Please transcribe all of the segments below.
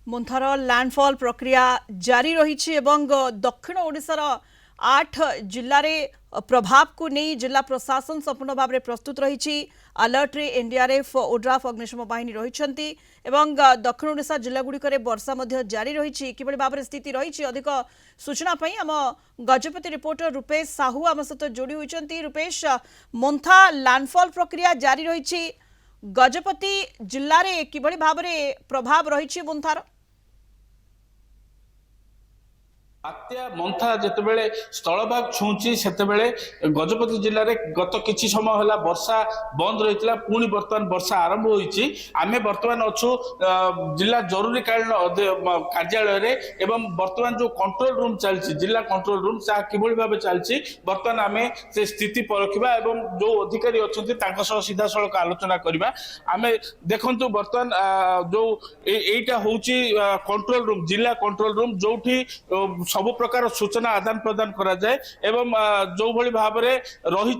मुंथार landfall प्रक्रिया जारी रही दक्षिण ओडिशार 8 जिल्लार प्रभाव को नहीं जिला प्रशासन संपूर्ण भाव में प्रस्तुत रही अलर्ट रे एनडीआरएफ ओड्राफ अग्निशम बाहिनी रही दक्षिण ओडिशा जिलागुड़िक वर्षा जारी रही कि भाव में स्थिति रही अधिक सूचना आम गजपति रिपोर्टर रूपेश साहू आम सहित जोड़ी होती। रूपेश, मोन्था लैंडफॉल प्रक्रिया जारी रही गजपति जिले में कि भाव में प्रभाव रही मोन्थार? बात्या मंथा जितेबाला स्थलभाग छुँची से गजपति जिले में गत किसी समय है वर्षा बंद रही है पुणी बर्तमान वर्षा आरंभ होती आम बर्तमान अच्छु जिला जरूरीकालीन कार्यालय एवं बर्तमान जो कंट्रोल रूम चलती जिला कंट्रोल रूम कि भाव चलती बर्तमान आम से स्थिति परखा एवं जो अधिकारी अच्छा सीधा सड़क आलोचना करवा आम देखु बर्तमान जो यहीटा हूँ कंट्रोल रूम जिला कंट्रोल रूम जो सबु प्रकार सूचना आदान प्रदान करा जाए एवं जो भली भाव में रही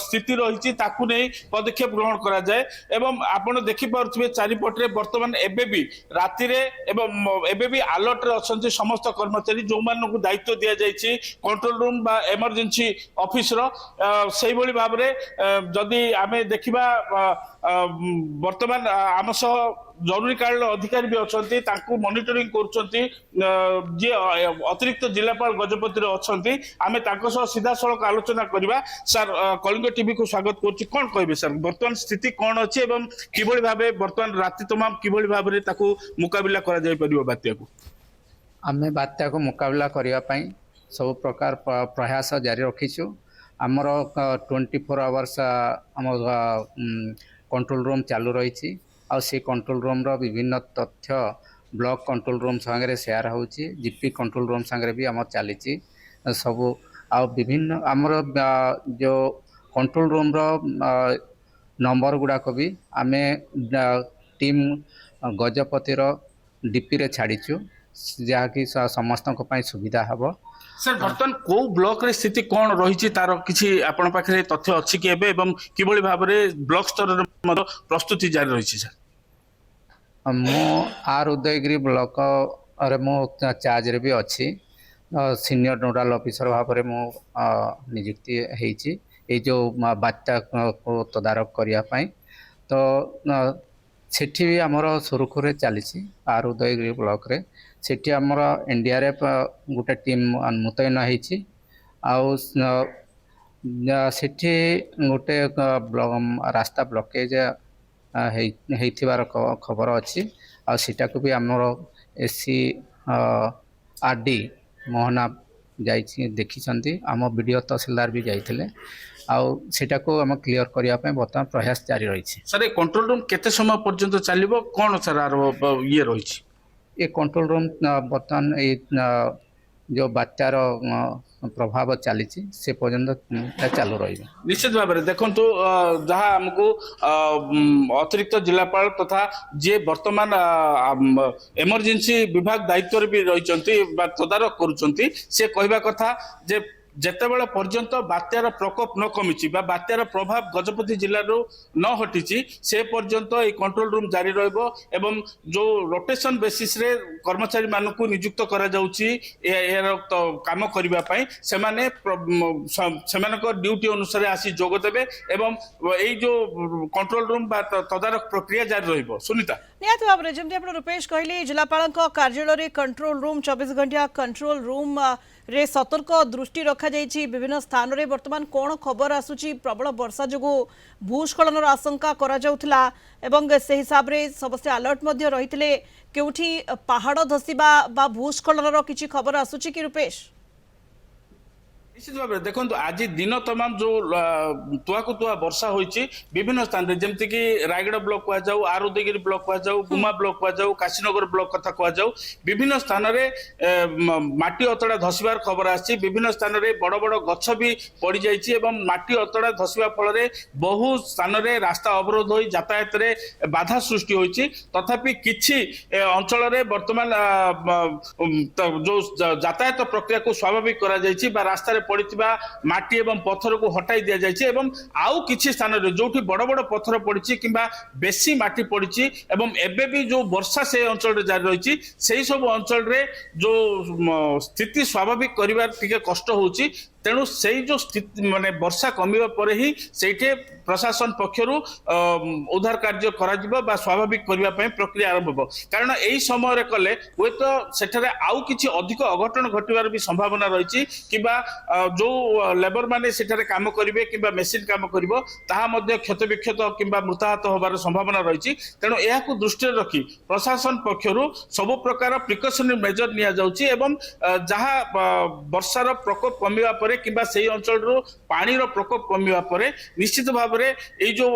स्थिति रही नहीं पदक्षेप ग्रहण करा जाए एवं आपण देखि पारुथिबे चारिपटे वर्तमान एबे भी राति रे एवं एबे भी अलर्ट रे अछंती समस्त कर्मचारी जो मानकु दायित्व दिया जायछि कंट्रोल रूम बा इमरजेंसी ऑफिस रो सेही भली भाव में जदि आमे देखिबा वर्तमान आम सह जरूरीकालीन अधिकारी भी अच्छा मॉनिटरिंग कर अतिरिक्त जिलापाल गजपति अच्छा आम सीधा सड़क आलोचना करवा। सर कलिंग टीवी को स्वागत कर कौन कहे सर बर्तमान स्थिति कौन अच्छी कि भाव बर्तमान राति तमाम कि भाव में मुकाबला कर बात्या को आम बात्या को मुकाबला करने सब प्रकार प्रयास जारी रखीचु आमर 24 आवर्स आम कंट्रोल रूम चालू रही आ से कंट्रोल रूम रो विभिन्न तथ्य ब्लॉक कंट्रोल रूम संगे शेयर होची जीपी कंट्रोल रूम संगे भी आम चली सब आ विभिन्न आमर जो कंट्रोल रूम रो नंबर गुड़ाक भी आम टीम गजपतिर डीपी रे छाड़ीचु जहाँकि समस्त सुविधा हम। सर बर्तमान को ब्लॉक रे स्थिति कौन रही तार किसी आपण पाखे तथ्य अच्छी कि एवं किभली भाव में ब्लॉक स्तर प्रस्तुति जारी रही सर? मो आर उदयगिरी ब्लॉक अरे मो चार्ज रे भी अच्छी सीनियर नोडाल ऑफिसर भाव में मो नियुक्ति होती ये जो बात्या को तदारख करने तो सेठी भी आमर सुरुखुरे चली आर उदयगिरी ब्लॉक रे सेठी आमर एनडीआरएफ गोटे टीम मुतयन होती सेठी गोटे रास्ता ब्लॉकेज होइथिबार खबर अच्छी आटा को भी आमर एससी आरडी मोहना जाई देखी आम वीडियो तहसीलदार भी जाइए आटा को आम क्लीयर करने बर्तमान प्रयास जारी रही। सर कंट्रोल रूम केते समय पर्यंत चलिबो कौन सर ये रही ये कंट्रोल रूम बर्तमान जो बात्यार प्रभाव चली से पर्यंत चालू रही निश्चित भाव में देखु जहाँ आमको अतिरिक्त जिलापाल तथा जे वर्तमान इमरजेंसी विभाग दायित्व भी रही तदारख करुँच से कहवा कथा जे जेतेबेले पर्यंत बात्यार प्रकोप न कमी बात्यार प्रभाव गजपति जिलू न हटी से पर्यंत ये कंट्रोल रूम जारी रहिबो एवं जो रोटेशन बेसिस रे कर्मचारी मानकु नियुक्त करा जाउची तो काम करबा पई सेमानक ड्यूटी अनुसार आसी जोग देबे एवं एई जो कंट्रोल रूम बा तदारख प्रक्रिया जारी रहिबो। सुनीता निहाती भाव में जमी आप रूपेश कहले जिलापाल कार्यालय कंट्रोल रूम 24 घंटा कंट्रोल रूम रे सतर्क दृष्टि रखा जाइछि विभिन्न स्थान रे वर्तमान कौन खबर आसुची प्रबल वर्षा जो भूस्खलन आशंका करा जाउथला एवं से हिसाब रे समस्त अलर्ट मध्य रहिथिले केउठी पहाड़ धसीबा बा भूस्खलन किछि खबर आसुची कि रूपेश? निश्चित भाव में देखो आज दिन तमाम जो तुआ को तुआ वर्षा होती विभिन्न स्थान जमती कि रायगढ़ ब्लॉक कहुँ आर उदयगिरी ब्लॉक कहुँ गुमा ब्लॉक कहुँ काशीनगर ब्लॉक कथा कहु विभिन्न स्थान में माटी अतड़ा धसबार खबर आसी विभिन्न स्थान में बड़ बड़ गछ भी पड़ जाइए माटी अतड़ा धसवा फल बहु स्थान में रास्ता अवरोध हो यातायात में बाधा सृष्टि होती तथापि किछि अंचल में बर्तमान जो यातायात प्रक्रिया को स्वाभाविक करा रास्ता पड़िथिबा माटी एवं पत्थर को हटाई दिया जायछि एवं आउ किछि स्थान रे जोठी बड़ बड़ पत्थर पड़िछि किंबा बेसी माटी पड़िछि एवं एबे भी जो वर्षा से अंचल रे जारी रहिछि सेही सब अंचल रे जो स्थिति स्वाभाविक करिवार टिके कष्ट होउछि तेणु से जो स्थिति माने वर्षा कमिबा परे ही सेठे प्रशासन पक्षरु उद्धार कार्य करा बा स्वाभाविक करबा पय प्रक्रिया आरंभ हो कारण एही समय रे कले होय तो सेठरे आउ किछि अधिक अघटन घटिबार भी संभावना रहिछि किबा जो लेबर माने सेठरे काम करिवे किबा मेसिन काम करिवो ताहा मध्ये क्षत विक्षत किबा मृताहत होबार संभावना रहिछि तेणु एहा को दृष्टि रखी प्रशासन पक्षरु सब प्रकार प्रिकॉशनरी मेजर निया जाउछि एवं जहा वर्षार प्रकोप कमिबा परे किबा सेही अंचल रो पानी रो प्रकोप कमिबा परे निश्चित भाव ए जो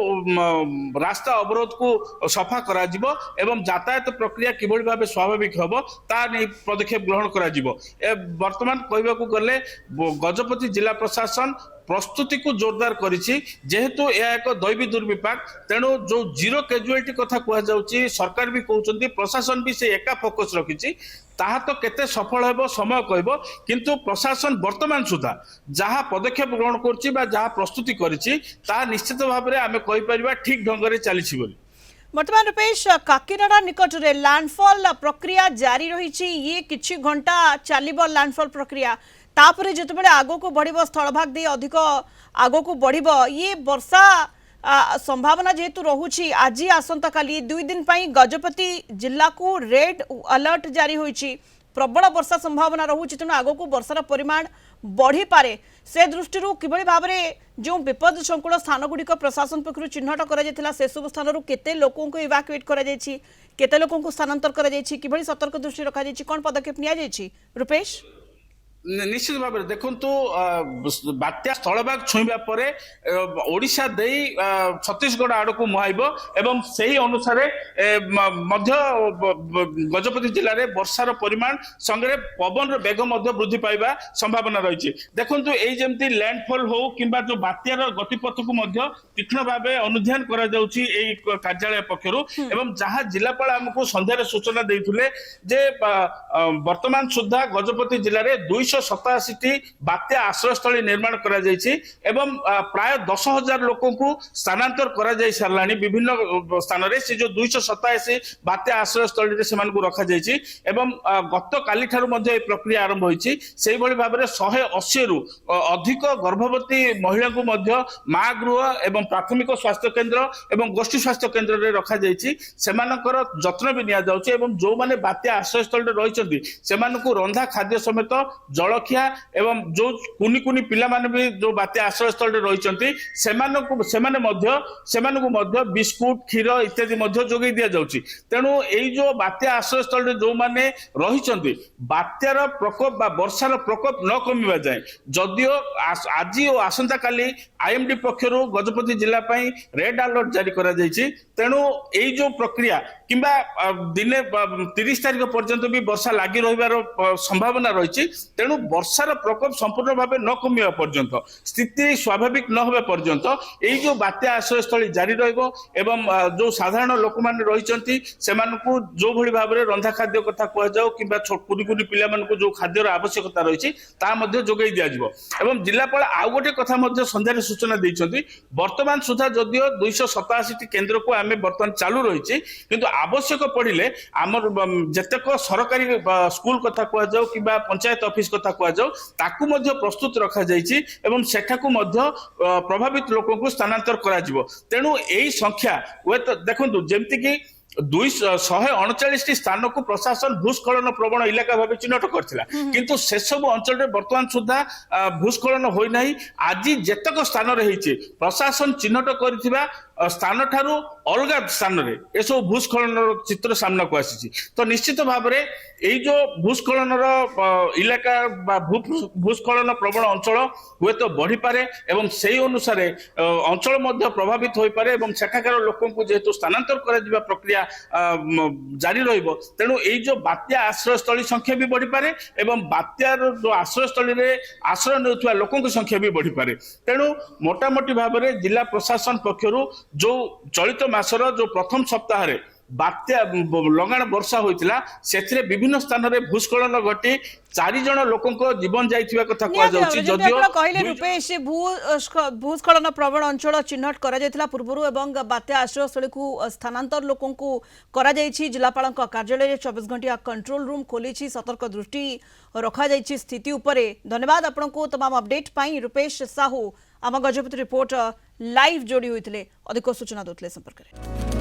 रास्ता अवरोध को सफा करा जिवो एवं यातायात प्रक्रिया किभଳି भाबे स्वाभाविक हबो ता नै पदक्षेप ग्रहण करा जिवो वर्तमान कहबा को गले गजपति जिला प्रशासन प्रस्तुति को जोरदार करिछि जेहेतु यह एक दैवी दुर्विपाक तेणु जो जीरो कैजुअलिटी कथा कह जाउछि सरकार भी कहउछन्ती प्रशासन भी से एका फोकस रखिछि ताहा तो केते सफल हेबो समय कहबो किंतु प्रशासन वर्तमान सुधा जहाँ पदक्षेप ग्रहण करछि बा जहाँ प्रस्तुति करिछि ता निश्चित भाव में आमे कहि परिबा ठीक ढंग रे चलिछि बोली वर्तमान रुपेश काकीनाडा निकट रे लैंडफॉल प्रक्रिया जारी रही ये किछि घंटा चलिबो लैंडफॉल प्रक्रिया तापरे जतबेले आगो को बढ़िबो स्थलभाग दे अधिक आगो को बढ़िबो ये वर्षा संभावना जेहेतु रहुछि आज आसंता काली 2 दिन पई गजपति जिला को रेड अलर्ट जारी होईछि प्रबल वर्षा संभावना रहुछि तेणु आगो को वर्षार परिमाण बढ़ी पारे से दृष्टि किभଳି भाबरे जो विपद संकुल स्थान गुड़िक प्रशासन पक्षरु चिन्हट करा जायतिला से सब स्थान केते लोकों को इवाक्युएट करा जायछि केते लोकों को स्थानांतर करा जायछि किभଳି सतर्क दृष्टि रखा जायछि कोन पदक्षेप निया जायछि रुपेश निश्चित भाव में देखु बात्या स्थलभाग छुईबा परे ओडिशा देई छत्तीसगढ़ आड़ को मुहाइब एवं सही अनुसार मध्य गजपति जिले में वर्षार परिमाण संगे पवन बेग वृद्धि पाइबा संभावना रही देखु यही जमी लैंडफॉल हो कि जो बात्यार गतिपथ को तीक्ष्ण भाव अनुध्यान करा जाउछि एई कार्यालय पक्षरु एवं जहाँ जिलापाल आमको संध्यारे सूचना देइथुले जे वर्तमान सुधा गजपति जिले में 287 बात्या आश्रयस्थली निर्माण करा जायछि एवं प्राय 10,000 लोकों को स्थानांतर करा जाय सारलानी विभिन्न स्थान रे से जो 287 बात्या आश्रयस्थली रे सेमान को रखा जायछि एवं गत काली ठारु मध्ये प्रक्रिया आरंभ होईछि सेही भली भाबरे 180 रु अधिक गर्भवती महिला को मध्ये मा गृह एवं प्राथमिक स्वास्थ्य केंद्र एवं गोष्ठी स्वास्थ्य केंद्र रे रखा जायछि सेमानकर जत्न भी निया जाउछि एवं जो माने बात्या आश्रयस्थली रे रहिछन्ति सेमान को रंधा खाद्य समेत जलखिया एवं जो कुनी कुनी पिला माने भी जो बात्या आश्रयस्थल रही से बिस्कुट क्षीर इत्यादि जोगे दि जाउछि तेणु एई जो बात्या आश्रयस्थल जो माने रही बात्यार प्रकोप बा वर्षार प्रकोप न कमिबा जाए जदियो आज और आसंता काली आईएमडी पक्षरु गजपति जिला पई रेड अलर्ट जारी करा जायछि तेणु एई जो प्रक्रिया किंबा दिने 30 तारिख पर्यंत भी वर्षा लागी रहिबार संभावना रही तेणु वर्षार प्रकोप संपूर्ण भाव न कमिबा पर्यंत स्थिति स्वाभाविक न होबा पर्यंत एई जो बात्या आश्रयस्थली जारी रहइबो एवं जो साधारण लोक माने रहिचंती सेमानकु जो भली भाव रे रंधा खाद्य कथा कह जाओ किबा कुनी कुनी पिला मानकु जो खाद्यर आवश्यकता रही ता मध्ये जोगै दिया जिवो एवं जिलापाल आउ गोटे कथा मध्ये संध्यारे सूचना दैचंती वर्तमान सुधा जदियो 287 केंद्र को आमे वर्तमान चालू रहिछि किंतु आवश्यक पड़िले आमर जतेक सरकारी स्कूल कथा कह जाओ किबा पंचायत ऑफिस कथा कह जाओ ताकू मध्ये प्रस्तुत रखा जायछि एवं सेठाकू मध्ये प्रभावित लोकों को स्थानांतर करा जिवो तेणु एई संख्या देखंतु जेमति कि 239 स्थान को प्रशासन भूस्खलन प्रवण इलाका भाव चिन्हट करथिला किंतु से सब अंचल रे वर्तमान सुधा भूस्खलन होई नाही आज जेतक स्थान रही प्रशासन चिन्हट करथिबा स्थान ठारू अलग स्थान रे ए सब भूस्खलन चित्र सामना को आसी तो निश्चित भाव में यही जो भूस्खलन इलाका भूस्खलन प्रवण अंचल हुए तो बढ़ी पारे एवं से अनुसार अंचल मध्य प्रभावित हो पारे एवं सेठाकार लोकों को जेहेतु स्थानांतर करा प्रक्रिया जारी रहिबो तेणु यही जो बात्या आश्रयस्थली संख्या भी बढ़ी पारे एवं बात्यार जो आश्रयस्थली रे आश्रय नेउथुवा लोकों की संख्या भी बढ़ी पारे तेणु मोटामोटी भाव में जिला प्रशासन पक्षरु जो चलित मासर जो प्रथम सप्ताह ବାତ୍ୟା ଲଗାଣ ବର୍ଷା ହୋଇଥିଲା ସେଥିରେ ବିଭିନ୍ନ ସ୍ଥାନରେ ଭୂସ୍ଖଳନ ଘଟି 4 ଜଣ ଲୋକଙ୍କ ଜୀବନ ଯାଇଥିବା କଥା କୁହାଯାଉଛି। ଯଦିଓ କହିଲେ 2 ରୂପେଶ ଭୂସ୍ଖଳନ ପ୍ରବଣ ଅଞ୍ଚଳ ଚିହ୍ନଟ କରାଯାଇଥିଲା ପୂର୍ବରୁ ଏବଂ ବାତ୍ୟା ଆଶ୍ରୟସ୍ଥଳୀକୁ ସ୍ଥାନାନ୍ତର ଲୋକଙ୍କୁ କରାଯାଇଛି। ଜିଲ୍ଲାପାଳଙ୍କ କାର୍ଯ୍ୟାଳୟରେ 24 ଘଣ୍ଟିଆ कंट्रोल रूम खोली सतर्क दृष्टि रखाଯାଇଛି स्थिति उपरे। धन्यवाद आपको तमाम अपडेट पाई रूपेश साहू आम गजपति रिपोर्ट लाइव जोड़ी होते अधिक सूचना देते संपर्क में।